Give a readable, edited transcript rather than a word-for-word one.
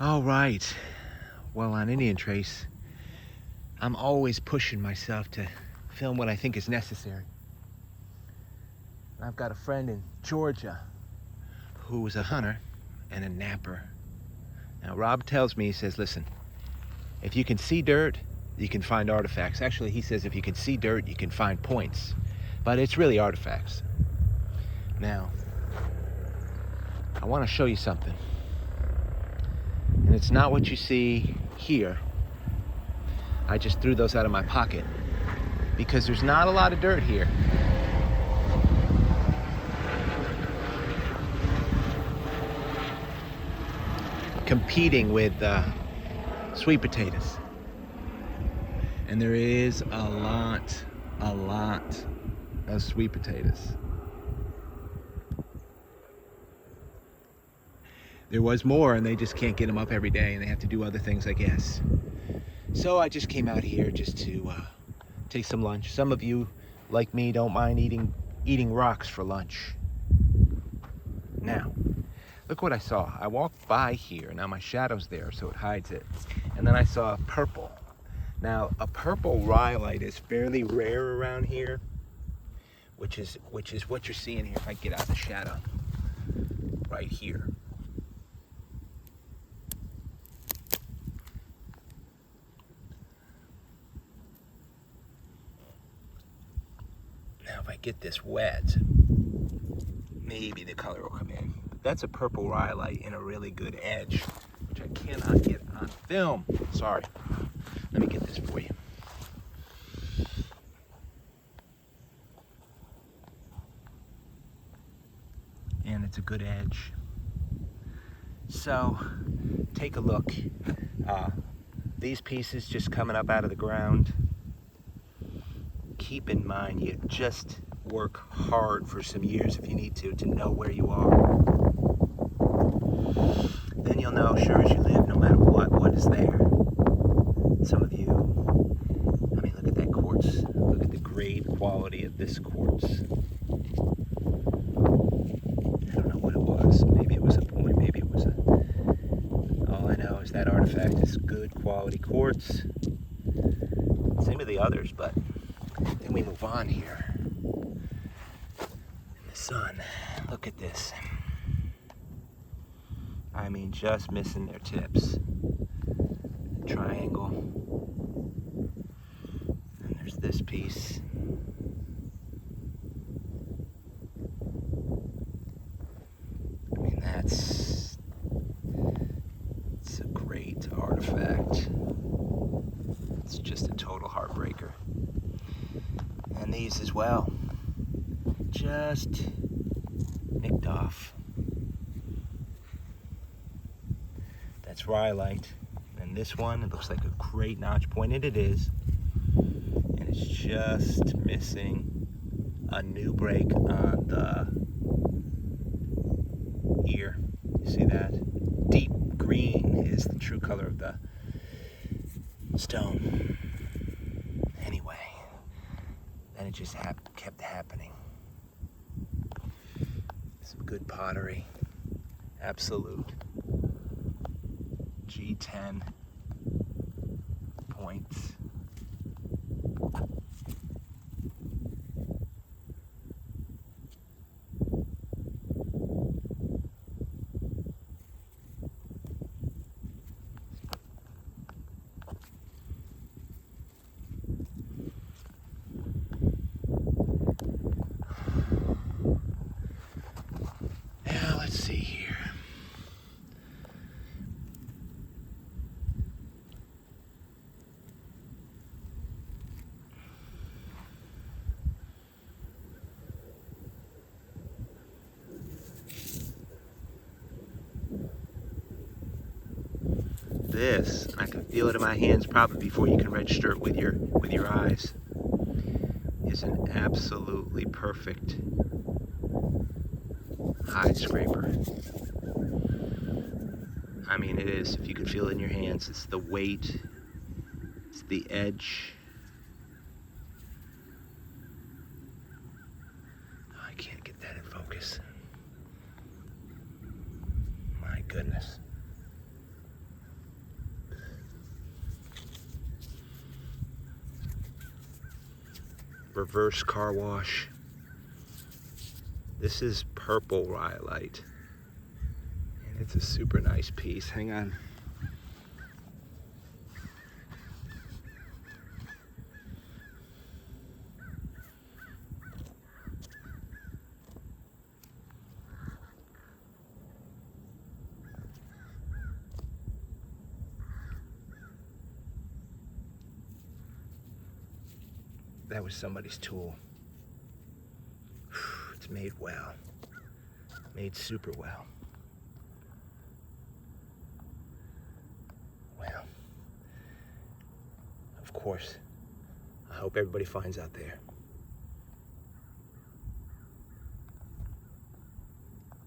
All right. Well, on Indian Trace, I'm always pushing myself to film what I think is necessary. And I've got a friend in Georgia who was a hunter and a napper. Now, Rob tells me, he says, listen, if you can see dirt, you can find artifacts. Actually, he says if you can see dirt, you can find points. But it's really artifacts. Now, I want to show you something. And it's not what you see here. I just threw those out of my pocket because there's not a lot of dirt here. Competing with sweet potatoes. And there is a lot of sweet potatoes. There was more, and they just can't get them up every day, and they have to do other things, I guess. So I just came out here just to take some lunch. Some of you, like me, don't mind eating rocks for lunch. Now, look what I saw. I walked by here. Now my shadow's there, so it hides it. And then I saw purple. Now, a purple rhyolite is fairly rare around here, which is what you're seeing here. If I get out of the shadow, right here. Now, if I get this wet, maybe the color will come in. That's a purple rhyolite in a really good edge, which I cannot get on film. Sorry. Let me get this for you. And it's a good edge. So, take a look. These pieces just coming up out of the ground. Keep in mind, you just work hard for some years if you need to know where you are. Then you'll know, sure as you live, no matter what is there. Some of you, I mean, look at that quartz. Look at the grade quality of this quartz. I don't know what it was. Maybe it was a point, maybe it was a... All I know is that artifact is good quality quartz. Same with the others, but then we move on here. In the sun, look at this. I mean, just missing their tips. Triangle. And there's this piece. I mean, it's a great artifact. It's just a total heartbreaker. And these as well. Just nicked off. That's rhyolite. And this one, it looks like a great notch point, and it is. And it's just missing a new break on the ear. You see that? Deep green is the true color of the stone. Anyway, then it just kept happening. Some good pottery. Absolute. G10 points. Now let's see here. This, and I can feel it in my hands probably before you can register it with your eyes, is an absolutely perfect hide scraper. I mean, it is. If you could feel it in your hands, it's the weight, it's the edge. I can't get that in focus. My goodness. reverse car wash. This is purple rhyolite. And it's a super nice piece. Hang on. That was somebody's tool. It's made well. Made super well. Well, of course, I hope everybody finds out there.